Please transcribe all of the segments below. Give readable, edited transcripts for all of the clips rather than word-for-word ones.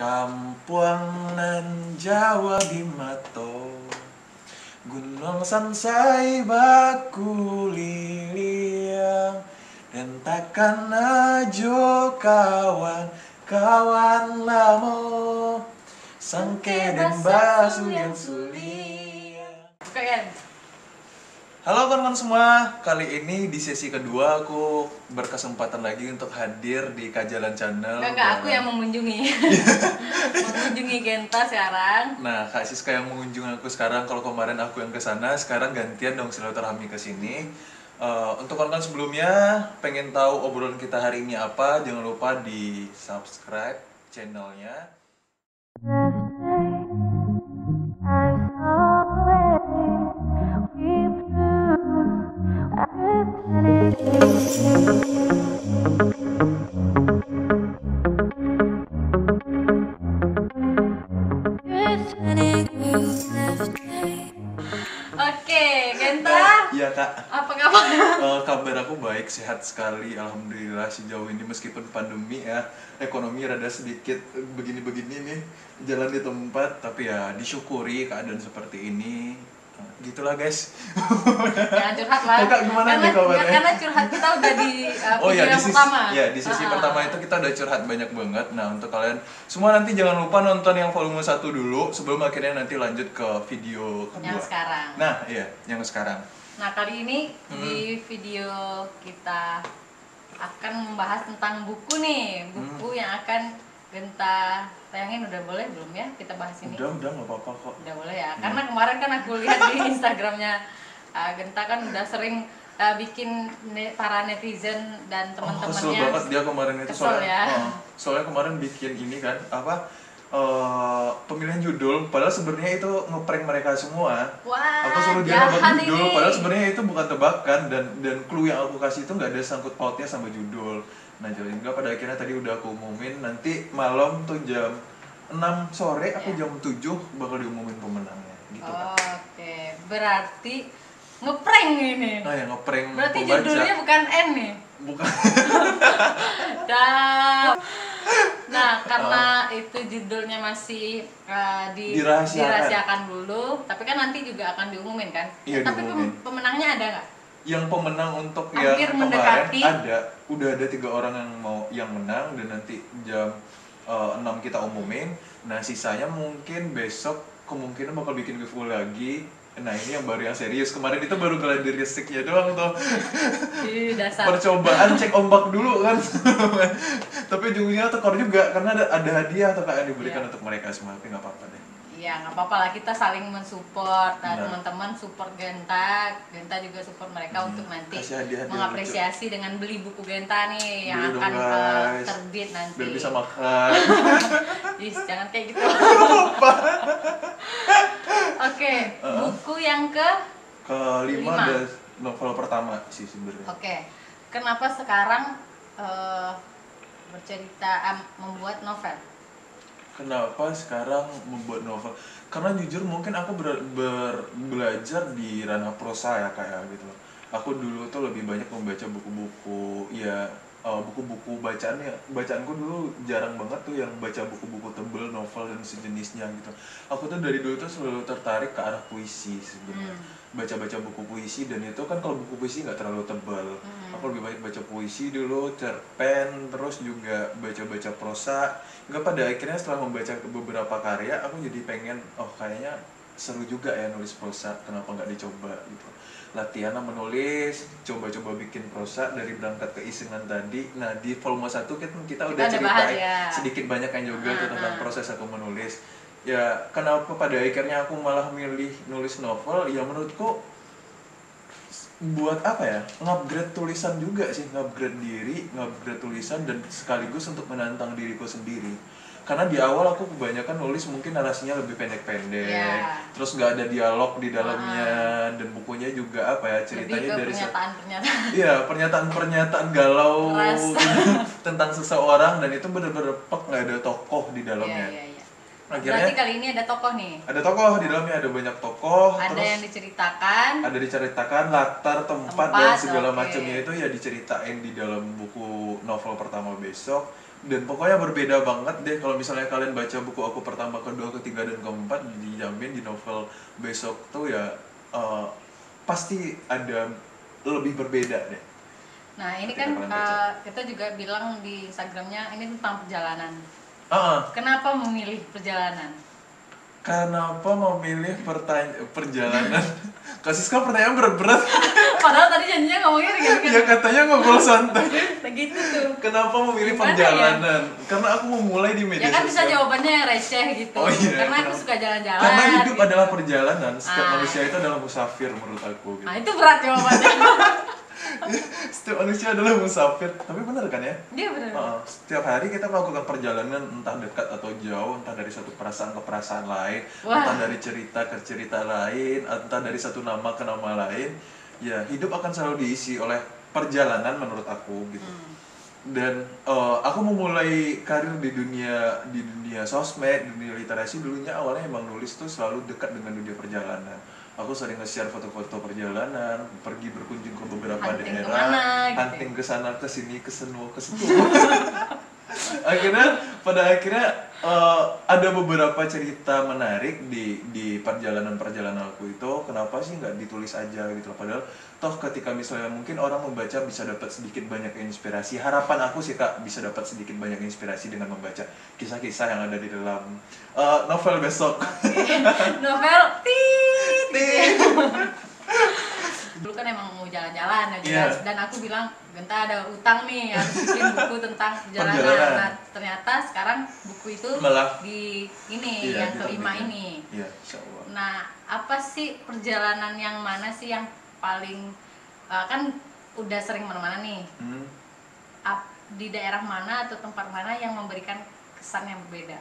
Kampuang nan Jawa Bimato, Gunung Sansai baku liliang, dan takkan ajo kawan lamo, sangke dan basu yang suliang. Halo teman-teman semua, kali ini di sesi kedua aku berkesempatan lagi untuk hadir di Kajalan Channel. Enggak, aku yang mengunjungi. Mengunjungi Genta sekarang. Nah, Kak Siska yang mengunjungi aku sekarang. Kalau kemarin aku yang ke sana, sekarang gantian dong silaturahmi ke sini. Untuk kawan-kawan sebelumnya pengen tahu obrolan kita hari ini apa, jangan lupa di subscribe channelnya. Oke, Genta. Iya Kak. Apa kabar? Kabar aku baik, sehat sekali, alhamdulillah sejauh ini meskipun pandemi ya, ekonomi rada sedikit begini-begini nih, jalan di tempat, tapi ya disyukuri keadaan seperti ini. Gitulah guys. Jangan curhat lah. Kak, gimana nih kabarnya? Karena curhat kita udah di video yang pertama. Di sesi pertama itu kita udah curhat banyak banget. Nah, untuk kalian semua nanti jangan lupa nonton yang volume 1 dulu sebelum akhirnya nanti lanjut ke video kedua. Yang sekarang. Nah, iya, yang sekarang. Nah, kali ini di video kita akan membahas tentang buku nih. Buku yang akan Genta tayangin, udah boleh belum ya kita bahas ini? Udah nggak apa-apa kok. Udah boleh ya, karena kemarin kan aku lihat di Instagramnya Genta kan udah sering bikin para netizen dan teman-temannya kesel banget dia kemarin itu kesel soalnya, ya. Soalnya kemarin bikin ini kan pemilihan judul, padahal sebenarnya itu ngeprank mereka semua. Wah, aku suruh dia nebak judul, ini. padahal sebenarnya itu bukan tebakan dan clue yang aku kasih itu nggak ada sangkut pautnya sama judul. Nah, jadi enggak, pada akhirnya tadi udah aku umumin, nanti malam tuh jam 6 sore aku jam 7 bakal diumumin pemenangnya gitu kan. Oke, berarti ngeprank ini. Nah, yang ngeprank berarti pembaca. Judulnya bukan N nih. Bukan. Nah, karena itu judulnya masih dirahasiakan dulu, tapi kan nanti juga akan diumumin kan? Iya, tapi diumumin. Pemenangnya ada nggak? Yang pemenang untuk Hampir yang kemarin mendekati. udah ada 3 orang yang menang, dan nanti jam 6 kita umumin. Nah, sisanya mungkin besok kemungkinan bakal bikin giveaway lagi. Nah, ini yang baru yang serius. Kemarin itu baru gladirestiknya doang tuh. Dasar. Percobaan cek ombak dulu kan. Tapi ujungnya tekor juga karena ada hadiah atau kayak diberikan untuk mereka semua. Tapi nggak apa-apa deh. Iya, nggak apa-apa lah, kita saling mensupport. Nah, Benar. teman-teman support Genta juga support mereka untuk nanti Kasih hadiah-hadiah mengapresiasi dengan beli buku Genta nih yang Beli akan dong, guys. terbit nanti. Biar bisa makan. Is, jangan kayak gitu. Apa? Oke, buku yang Kelima Lima. dan novel pertama sih sebenarnya. Oke, kenapa sekarang bercerita membuat novel? Kenapa sekarang membuat novel? Karena jujur mungkin aku belajar di ranah prosa ya kayak gitu. Aku dulu tuh lebih banyak membaca buku-buku ya, buku-buku bacaanku dulu jarang banget tuh yang baca buku-buku tebel, novel dan sejenisnya gitu. Aku tuh dari dulu tuh selalu tertarik ke arah puisi sebenarnya. Baca-baca buku puisi, dan itu kan kalau buku puisi nggak terlalu tebal. Aku lebih banyak baca puisi dulu, cerpen, terus juga baca-baca prosa. Nggak, pada akhirnya setelah membaca beberapa karya, aku jadi pengen, kayaknya seru juga ya nulis prosa, kenapa nggak dicoba gitu. Latihan menulis, coba-coba bikin prosa dari berangkat keisengan tadi. Nah, di volume 1 kita udah ceritain sedikit banyak kan juga tuh tentang proses aku menulis. Ya, kenapa pada akhirnya aku malah milih nulis novel? Ya menurutku buat apa ya? Ngupgrade tulisan juga sih, ngupgrade diri, ngupgrade tulisan, dan sekaligus untuk menantang diriku sendiri. Karena di awal aku kebanyakan nulis mungkin narasinya lebih pendek-pendek, terus nggak ada dialog di dalamnya, dan bukunya juga apa ya, ceritanya dari pernyataan-pernyataan. Iya, pernyataan-pernyataan galau tentang seseorang, dan itu bener-bener pek, nggak ada tokoh di dalamnya. Iya. Berarti kali ini ada tokoh nih. Ada tokoh di dalamnya, ada banyak tokoh. Ada terus yang diceritakan. ada diceritakan latar tempat dan segala macamnya itu ya diceritain di dalam buku novel pertama besok. Dan pokoknya berbeda banget deh kalau misalnya kalian baca buku aku pertama, kedua, ketiga, dan keempat, dijamin di novel besok tuh ya pasti ada lebih berbeda deh. Nah ini kan kita juga bilang di Instagramnya ini tentang perjalanan. Kenapa memilih perjalanan? Kenapa memilih perjalanan? Kak Siska pertanyaan berat-berat. Padahal tadi janjinya ngomongnya ringan-ringan. Ya katanya ngobrol santai. Begitu tuh. Kenapa memilih perjalanan? Ya? Karena aku memulai di media sosial. Ya kan bisa jawabannya yang receh gitu. Oh, iya, karena aku suka jalan-jalan. Karena hidup gitu. Adalah perjalanan. Setiap manusia itu adalah musafir menurut aku. Gitu. Nah itu berat jawabannya. Setiap manusia adalah musafir. Tapi benar kan ya? Iya benar. Setiap hari kita melakukan perjalanan entah dekat atau jauh, entah dari satu perasaan ke perasaan lain, entah dari cerita ke cerita lain, entah dari satu nama ke nama lain. Ya hidup akan selalu diisi oleh perjalanan menurut aku gitu. Dan aku memulai karir di dunia sosmed, di dunia literasi dulunya awalnya emang nulis tuh selalu dekat dengan dunia perjalanan. Aku sering nge-share foto-foto perjalanan, pergi berkunjung ke beberapa daerah, hunting ke sana ke sini ke situ. pada akhirnya ada beberapa cerita menarik di perjalanan aku itu. Kenapa sih nggak ditulis aja gitu? Padahal toh ketika misalnya mungkin orang membaca bisa dapat sedikit banyak inspirasi. Harapan aku sih Kak bisa dapat sedikit banyak inspirasi dengan membaca kisah-kisah yang ada di dalam novel besok. Novel dulu kan emang mau jalan-jalan aja dan aku bilang Genta ada utang nih harus bikin buku tentang perjalanan. Nah ternyata sekarang buku itu malah di ini yang kelima ini. Iya, insyaallah. Nah apa sih perjalanan yang mana sih yang paling kan udah sering mana-mana nih di daerah mana atau tempat mana yang memberikan kesan yang berbeda?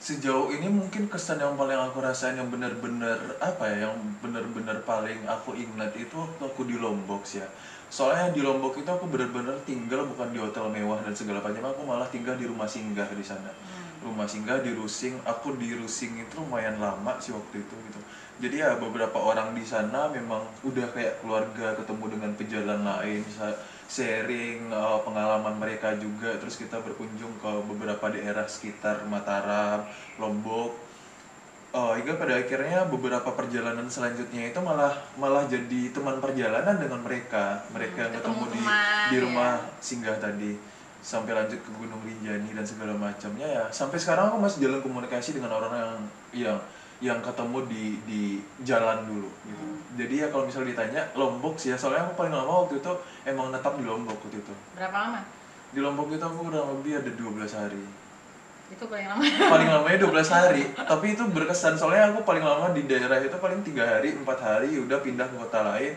Sejauh ini mungkin kesan yang paling aku rasain yang benar-benar yang benar-benar paling aku ingat itu waktu aku di Lombok sih ya. Soalnya di Lombok itu aku benar-benar tinggal bukan di hotel mewah dan segala macam, aku malah tinggal di rumah singgah di sana. Rumah singgah di Rusing, aku di Rusing itu lumayan lama sih waktu itu gitu. Jadi ya beberapa orang di sana memang udah kayak keluarga, ketemu dengan pejalan lain, bisa sharing pengalaman mereka juga. Terus kita berkunjung ke beberapa daerah sekitar Mataram, Lombok, hingga pada akhirnya beberapa perjalanan selanjutnya itu malah jadi teman perjalanan dengan mereka ketemu di rumah singgah tadi, sampai lanjut ke Gunung Rinjani dan segala macamnya ya. Sampai sekarang aku masih jalan komunikasi dengan orang yang ketemu di jalan dulu gitu. Jadi ya kalau misalnya ditanya Lombok sih ya, soalnya aku paling lama waktu itu emang netap di Lombok waktu itu. Berapa lama? Di Lombok itu aku kurang lebih ada 12 hari. Itu paling lama? Paling lamanya 12 hari, tapi itu berkesan soalnya aku paling lama di daerah itu paling 3 hari, 4 hari udah pindah ke kota lain.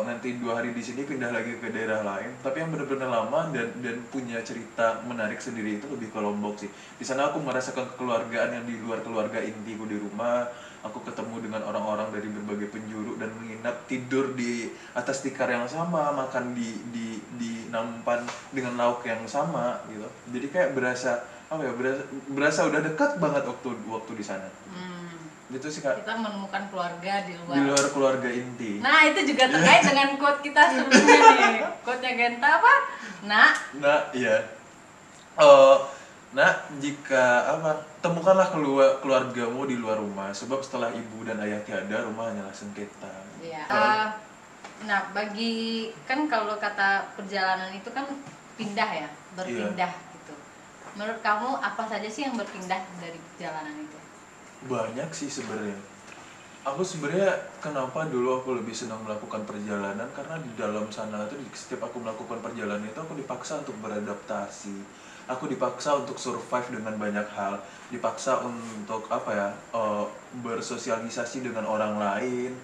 Nanti 2 hari di sini pindah lagi ke daerah lain. Tapi yang benar-benar lama dan punya cerita menarik sendiri itu lebih ke Lombok sih. Di sana aku merasakan kekeluargaan yang di luar keluarga intiku di rumah. Aku ketemu dengan orang-orang dari berbagai penjuru dan menginap, tidur di atas tikar yang sama, makan di nampan dengan lauk yang sama gitu. Jadi kayak berasa udah dekat banget waktu di sana. Gitu sih Kak. Kita menemukan keluarga di luar keluarga inti. Nah itu juga terkait dengan quote kita sebelumnya nih. Quote-nya Genta apa? Iya. Jika temukanlah keluargamu di luar rumah, sebab setelah ibu dan ayah tiada, rumah hanyalah sengketa. Iya. Bagi kan kalau kata perjalanan itu kan pindah ya, berpindah gitu. Menurut kamu apa saja sih yang berpindah dari perjalanan itu? Banyak sih sebenarnya. Aku sebenarnya kenapa dulu aku lebih senang melakukan perjalanan, karena di dalam sana itu setiap aku melakukan perjalanan itu aku dipaksa untuk beradaptasi. Aku dipaksa untuk survive dengan banyak hal, dipaksa untuk bersosialisasi dengan orang lain.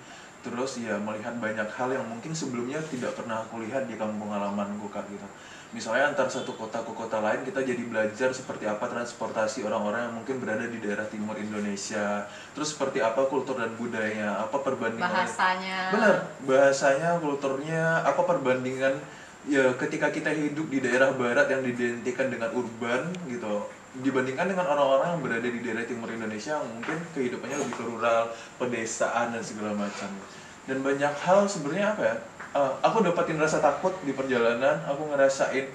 Terus ya melihat banyak hal yang mungkin sebelumnya tidak pernah aku lihat di kampung halamanku Kak gitu. Misalnya antar satu kota ke kota lain kita jadi belajar seperti apa transportasi orang-orang yang mungkin berada di daerah timur Indonesia. Terus seperti apa kultur dan budayanya, apa perbandingan bahasanya. Benar, bahasanya, kulturnya, apa perbandingan ya ketika kita hidup di daerah barat yang diidentikan dengan urban gitu, dibandingkan dengan orang-orang yang berada di daerah timur Indonesia yang mungkin kehidupannya lebih ke rural, pedesaan dan segala macam. Dan banyak hal sebenarnya apa ya? Aku dapatin rasa takut di perjalanan, aku ngerasain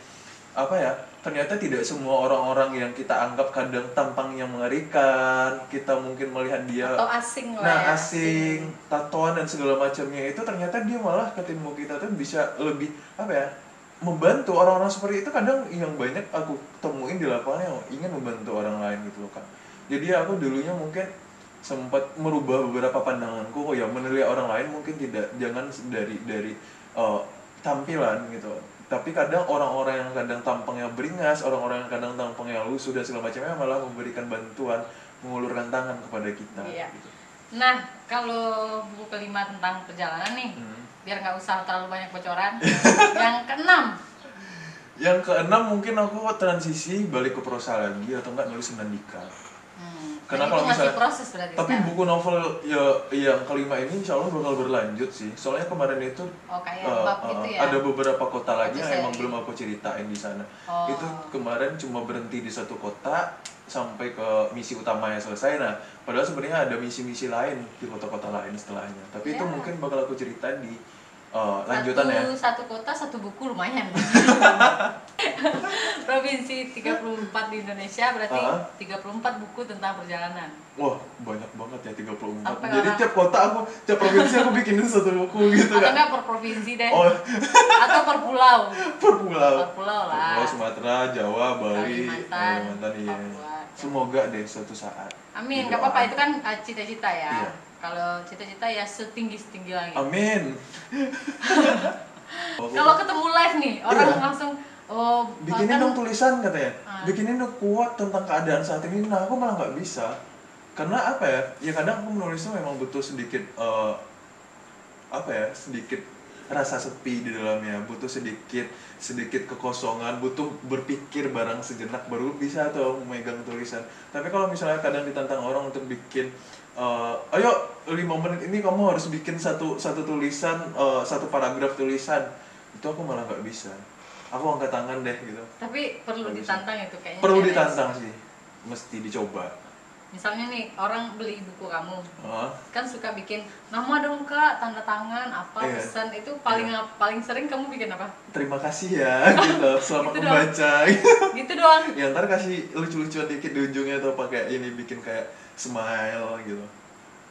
apa ya? Ternyata tidak semua orang-orang yang kita anggap kadang tampangnya mengerikan, kita mungkin melihat dia atau asing lah nah ya, asing, tatoan dan segala macamnya itu ternyata dia malah ketemu kita tuh bisa lebih apa ya? Membantu orang-orang seperti itu kadang yang banyak aku temuin di lapangan yang ingin membantu orang lain gitu loh kan. Jadi aku dulunya mungkin sempat merubah beberapa pandanganku ya menilai orang lain mungkin tidak jangan dari tampilan gitu. Tapi kadang orang-orang yang kadang tampangnya beringas, orang-orang yang kadang tampangnya lusuh dan segala macamnya malah memberikan bantuan, mengulurkan tangan kepada kita. Iya. Gitu. Nah, kalau buku kelima tentang perjalanan nih, biar nggak usah terlalu banyak bocoran. Yang keenam. Yang keenam mungkin aku transisi balik ke prosa lagi atau enggak nulis Nandika. Karena itu kalau masih misalnya proses berarti. tapi sekarang. buku novel ya yang kelima ini insya Allah bakal berlanjut sih. Soalnya kemarin itu kayak bab gitu ya. ada beberapa kota lagi Itu yang emang seri. belum aku ceritain di sana. Oh. Itu kemarin cuma berhenti di satu kota sampai ke misi utamanya selesai. Nah, padahal sebenarnya ada misi-misi lain di kota-kota lain setelahnya. Tapi itu Ya. mungkin bakal aku ceritain di lanjutan ya. Satu kota, satu buku lumayan. Provinsi 34 di Indonesia berarti 34 buku tentang perjalanan. Wah, banyak banget ya 34. Sampai Jadi orang- tiap kota tiap provinsi aku bikinin satu buku gitu Atau kan. enggak per provinsi deh. Oh, Atau per pulau. per pulau. Per pulau lah. Pulau Sumatera, Jawa, Bali, Kalimantan, iya. Papua. Semoga deh suatu saat. Amin, Doa. gak apa-apa, itu kan cita-cita ya. Iya. Kalau cita-cita ya setinggi-setinggi langit. Amin. Kalau ketemu live nih, orang Iya. langsung Bikinin kan- dong tulisan katanya. Ah. Bikinin dong quote tentang keadaan saat ini. Nah, aku malah nggak bisa. Karena apa ya? Ya kadang aku menulisnya memang butuh sedikit apa ya? Sedikit rasa sepi di dalamnya, butuh sedikit kekosongan, butuh berpikir barang sejenak baru bisa tuh memegang tulisan. Tapi kalau misalnya kadang ditantang orang untuk bikin ayo 5 menit ini kamu harus bikin satu tulisan, satu paragraf tulisan, itu aku malah nggak bisa. Aku angkat tangan deh gitu. Tapi perlu Nggak bisa. ditantang itu kayaknya. Perlu challenge. ditantang sih, mesti dicoba. Misalnya nih, orang beli buku kamu, Hah? kan suka bikin nama dong kak, tanda tangan, apa, Iya. pesan, itu paling sering kamu bikin apa? Terima kasih ya gitu, selamat Gitu membaca. Gitu doang. Ya ntar kasih lucu-lucuan dikit di ujungnya atau pakai ini bikin kayak smile gitu.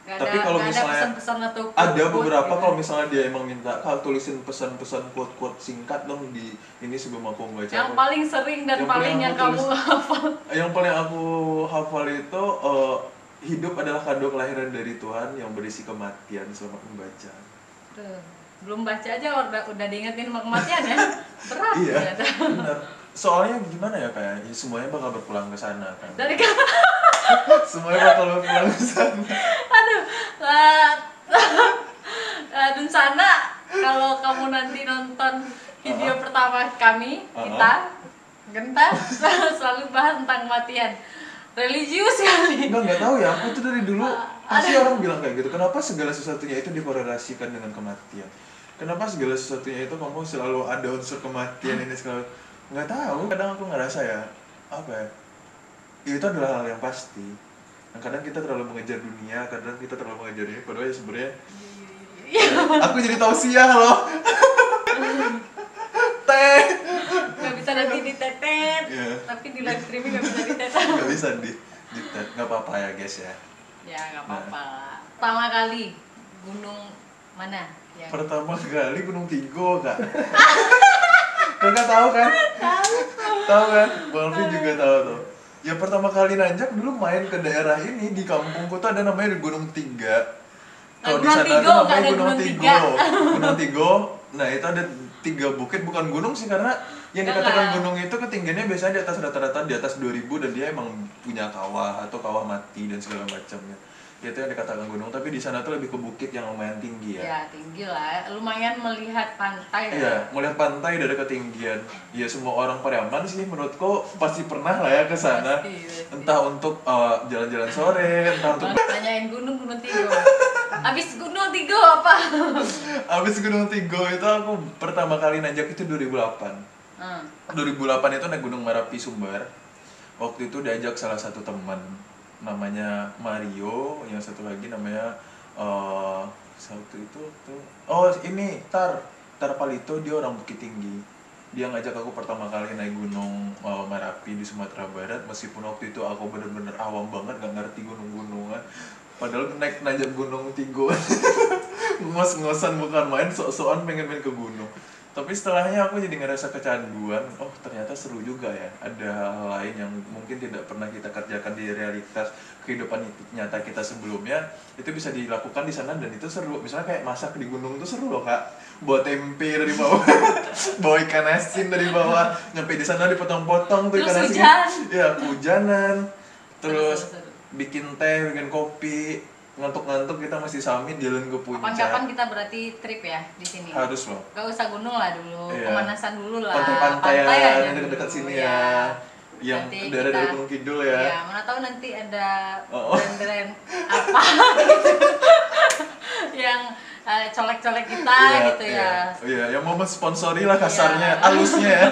Gak Tapi ada, kalau gak ada misalnya pesan-pesan atau ada quote-quote beberapa gitu. kalau misalnya dia emang minta kak tulisin pesan-pesan quote-quote singkat dong di ini sebelum aku membaca. Yang apa. paling sering dan Yang paling paling yang aku kamu tulis. hafal. Yang paling aku hafal itu hidup adalah kado kelahiran dari Tuhan yang berisi kematian, selamat membaca. Tuh, belum baca aja udah diingetin sama kematian ya. Berat Iya, ternyata. benar. Soalnya gimana ya kayak semuanya bakal berpulang ke sana kan. Dari Semuanya bakal berpulang ke sana. aduh, dan sana kalau kamu nanti nonton video pertama kami, kita Genta selalu bahas tentang kematian. Religius kali. Enggak tahu ya, aku tuh dari dulu pasti orang bilang kayak gitu. Kenapa segala sesuatunya itu dikorelasikan dengan kematian? Kenapa segala sesuatunya itu kamu selalu ada unsur kematian ini segala. Nggak tahu. Kadang aku ngerasa ya, apa ya? Itu adalah hal yang pasti. Nah, kadang kita terlalu mengejar dunia, kadang kita terlalu mengejar ini. Padahal ya sebenarnya aku jadi tausiah loh. Teh. Gak bisa nanti ditetet, Iya. tapi di live streaming gak bisa ditetet. Nggak bisa nggak apa-apa ya guys ya. Ya gak apa-apa lah. Pertama kali gunung mana? Ya. Pertama kali Gunung Tigo kak. Kakak tahu kan? Tahu kan? Bang Alvin juga tahu tuh. Ya pertama kali nanjak dulu main ke daerah ini di kampungku tuh ada namanya Gunung Tiga. Kalau di Gunung sana Tigo, tuh nggak namanya ada Gunung Gunung Tigo. Tiga. Gunung Tigo. Nah itu ada 3 bukit, bukan gunung sih karena yang dikatakan gunung itu ketinggiannya biasanya di atas rata-rata di atas 2000 dan dia emang punya kawah atau kawah mati dan segala macamnya. Itu yang dikatakan gunung, tapi di sana tuh lebih ke bukit yang lumayan tinggi ya. Ya tinggi lah, lumayan melihat pantai. Iya, melihat pantai dari ketinggian. Ya semua orang Pariaman sih menurutku pasti pernah lah ya ke sana. Pasti. Entah untuk jalan-jalan sore, entah untuk Tanyain gunung Tigo. Abis Gunung Tigo apa? Abis Gunung Tigo itu aku pertama kali nanjak itu 2008. 2008 itu naik Gunung Merapi Sumbar. Waktu itu diajak salah satu teman namanya Mario, yang satu lagi namanya satu itu tuh. Oh, ini Tar Palito, dia orang Bukit Tinggi. Dia ngajak aku pertama kali naik Gunung Merapi di Sumatera Barat, meskipun waktu itu aku bener-bener awam banget, gak ngerti gunung-gunungan. Padahal nanjak Gunung Tigo ngos-ngosan bukan main, sok-sokan pengen main ke gunung. Tapi setelahnya aku jadi ngerasa kecanduan, oh ternyata seru juga ya. Ada hal lain yang mungkin tidak pernah kita kerjakan di realitas kehidupan nyata kita sebelumnya, itu bisa dilakukan di sana dan itu seru. Misalnya kayak masak di gunung itu seru loh kak, bawa tempe dari bawah, bawa ikan asin dari bawah, nyampe di sana dipotong-potong tuh ikan asin. Ya hujanan, terus bikin teh, bikin kopi, ngantuk-ngantuk kita masih samit jalan ke puncak. Kapan-kapan kita berarti trip ya di sini. Harus loh. Gak usah gunung lah dulu, iya. Pemanasan dulu lah. Pantai aja yang dekat sini ya. Yang daerah dari Gunung Kidul ya. Iya, mana tahu nanti ada brand-brand apa gitu. Yang colek-colek kita gitu ya. Iya, yang mau mensponsori lah kasarnya, halusnya ya.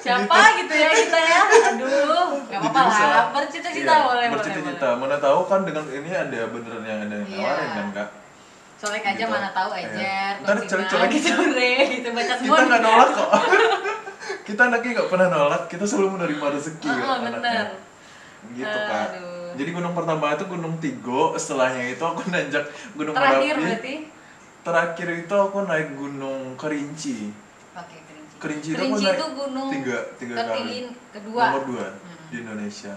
Siapa gitu ya kita ya, aduh nggak apa-apa lah, bercita-cita boleh. Bercita-cita, mana tahu kan dengan ini ada beneran yang ada yang nawarin kan kak. Colek aja gitu. Mana tahu aja, ntar colek gitu gitu baca semua. Kita nggak nolak kok. Kita anaknya nggak pernah nolak, kita selalu menerima rezeki anaknya. Gitu kak. Jadi gunung pertama itu Gunung Tigo, setelahnya itu aku nanjak Gunung Merapi. Terakhir berarti? Terakhir itu aku naik Gunung Kerinci. Oke. Kerinci itu gunung tiga tertinggi kedua. Nomor 2 di Indonesia.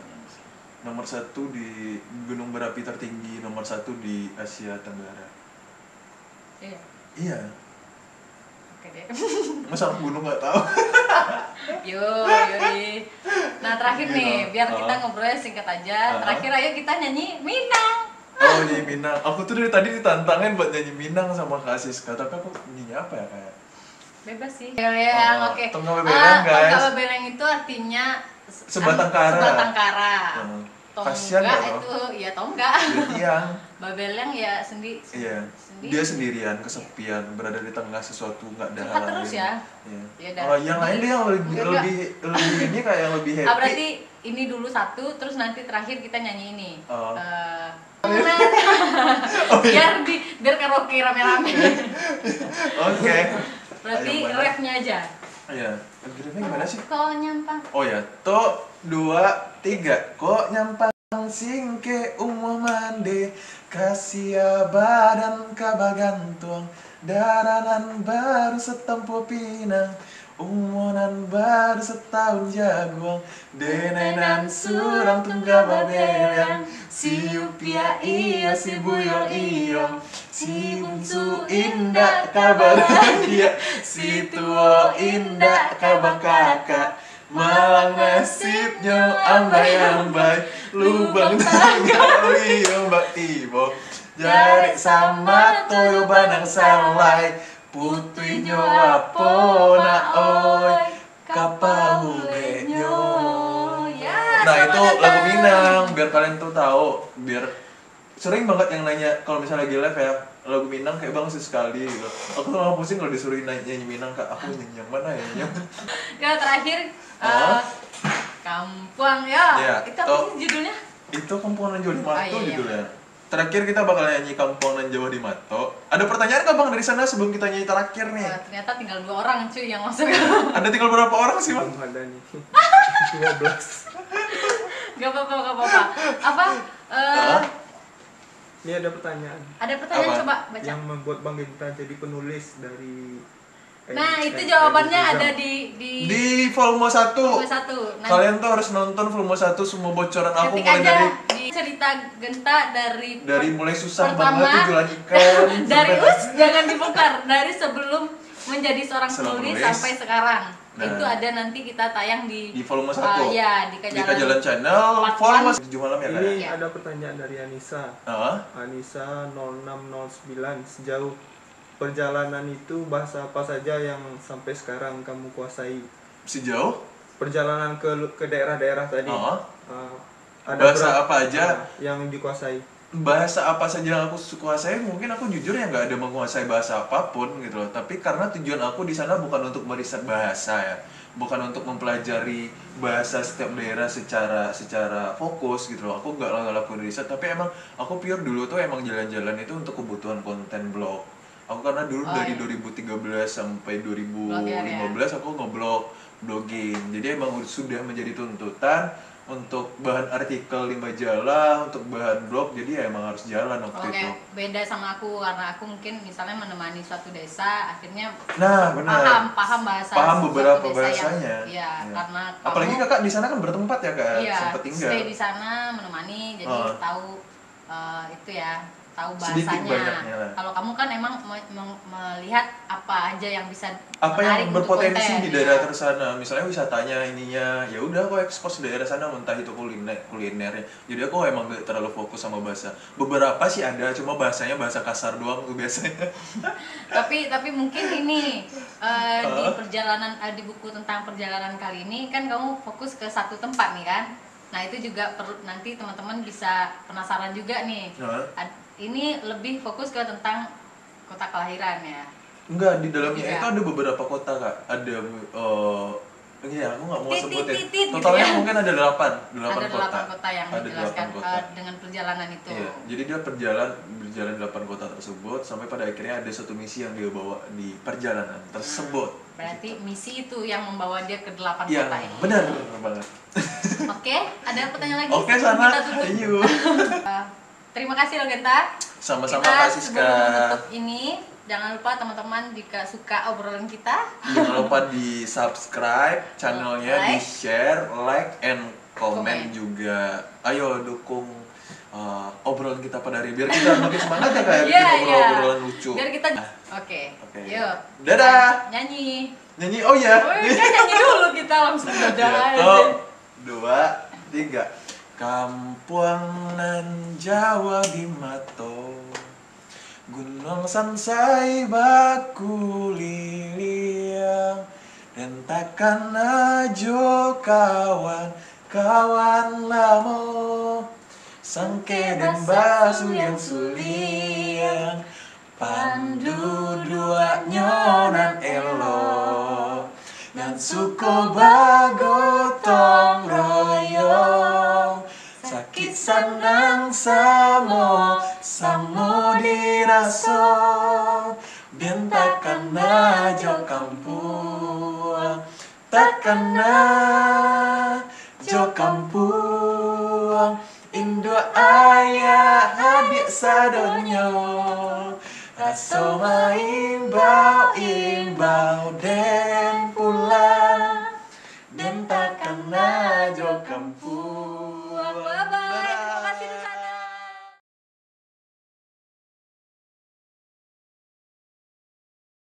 Nomor 1 di gunung berapi tertinggi, nomor 1 di Asia Tenggara. Iya. Oke deh. Masa gunung nggak tahu? Yoi. Nah terakhir nih, biar kita ngobrolnya singkat aja. Terakhir ayo kita nyanyi Minang. Oh nyanyi Minang. Aku tuh dari tadi ditantangin buat nyanyi Minang sama Kak Siska, tapi aku nyanyi apa ya kayak? Bebas sih. Beleng, oke. Tongga beleng guys. Tongga beleng itu artinya sebatang kara. Sebatang kara. Tongga itu ya tongga. Tiang. Babeleng ya sendiri. Iya. Dia sendirian, kesepian, berada di tengah sesuatu nggak ada hal terus lain. ya. Iya. Kalau yang lain dia yang lebih ini kayak yang lebih happy. Berarti ini dulu satu, terus nanti terakhir kita nyanyi ini. Biar karaoke rame-rame. Oke. Berarti refnya aja. Iya. Refnya gimana sih? Kok nyampang. Oh ya, to 2 3. Kok nyampang singke umuh mande kasia badan kabagantuang daranan baru setempo pinang umunan baru setahun jaguang denenan surang tungga babeleng si upia iyo si buyol iyo si bungsu indah kabar dia si tuo indah kabar kakak malang nasibnya ambai-ambai lubang tangga liyo mbak ibo jari sama toyo banang salai putih nyowapo na oi kapahule nyo. Nah itu lagu Minang, biar kalian tuh tahu, biar sering banget yang nanya kalau misalnya lagi live ya lagu Minang kayak bang sekali gitu. Aku malah pusing kalau disuruh nyanyi Minang kak, aku nyanyi yang mana ya? Ya terakhir Kampuang ya. Itu apa sih judulnya? Itu Kampuang nan Jawa di Mato judulnya. Terakhir kita bakal nyanyi Kampuang nan Jawa di Mato. Ada pertanyaan nggak bang dari sana sebelum kita nyanyi terakhir nih? Ternyata tinggal 2 orang cuy yang masuk. Ada tinggal berapa orang sih bang? Ada nih 12. Gak apa-apa. Apa? Ini ada pertanyaan. Ada pertanyaan coba baca. Yang membuat Bang Genta jadi penulis dari Nah, itu jawabannya ada di volume 1. Volume 1. Nah, kalian tuh harus nonton volume 1 semua bocoran aku mulai aja dari di cerita Genta dari mulai susah pertama, banget jualan ikan dari jangan dibongkar dari sebelum menjadi seorang penulis sampai sekarang. Nah, itu ada nanti kita tayang di volume 1. Iya, di Kajalan Channel volume 7 malam ya kan? Ini ada pertanyaan dari Anissa. Anissa 0609, sejauh perjalanan itu bahasa apa saja yang sampai sekarang kamu kuasai? Sejauh perjalanan ke daerah-daerah tadi. Ada bahasa apa aja yang dikuasai? bahasa apa saja yang aku kuasai, mungkin aku jujur ya nggak ada menguasai bahasa apapun gitu loh, tapi karena tujuan aku di sana bukan untuk meriset bahasa ya, bukan untuk mempelajari bahasa setiap daerah secara fokus gitu loh. Aku nggak lakukan riset, tapi emang aku pure dulu tuh emang jalan-jalan itu untuk kebutuhan konten blog. Aku karena dulu dari 2013 sampai 2015 aku ngeblog, blogging, jadi emang sudah menjadi tuntutan untuk bahan artikel di majalah, untuk bahan blog, jadi ya emang harus jalan waktu itu. Beda sama aku, karena aku mungkin misalnya menemani suatu desa, akhirnya paham beberapa bahasanya. Ya, karena apalagi kakak di sana kan bertempat ya kak, sempat tinggal. Stay di sana menemani, jadi tahu itu ya, tahu bahasanya. Kalau kamu kan emang melihat apa aja yang bisa apa yang berpotensi di daerah tersana, misalnya wisatanya ininya, ya udah aku ekspos daerah sana, entah itu kulinernya. Jadi aku emang gak terlalu fokus sama bahasa. Beberapa sih ada, cuma bahasanya bahasa kasar doang tuh biasanya. tapi mungkin ini di perjalanan di buku tentang perjalanan kali ini kan kamu fokus ke satu tempat nih kan. Nah itu juga perlu nanti teman-teman bisa penasaran juga nih. Ini lebih fokus ke tentang kota kelahiran ya? Enggak, di dalamnya itu ada beberapa kota kak. Ada, aku nggak mau sebutin. Totalnya gitu ya? Mungkin ada 8 kota yang dijelaskan dengan perjalanan itu. Iya, jadi dia berjalan 8 kota tersebut sampai pada akhirnya ada satu misi yang dia bawa di perjalanan tersebut. Berarti misi itu yang membawa dia ke 8 ya, kota ini. Benar banget. Oke, ada pertanyaan lagi? Oke, sana. Ayo. Terima kasih Rogenta. Sama-sama Kak Siska. Sebelum menutup ini, jangan lupa teman-teman jika suka obrolan kita, jangan lupa di subscribe channelnya, di share, like, and comment juga. Ayo dukung obrolan kita pada hari biar kita makin semangat ya kayak obrolan lucu. Biar kita Oke. Yuk. Dadah. Nyanyi. Oh ya. Nyanyi dulu kita langsung dadah. 1, 2, 3. Kampung nan Jawa di Mato, Gunung Sansai baku liliang, dan takkan ajo kawan lamo, sangke dan basu yang suliang, pandu dua nyonan elo, dan suko bagotong royong, sakit sanang samo diraso, takkan ajo kampung, takkan ajo kampung, Indo ayah adik sadonyo, aso imbau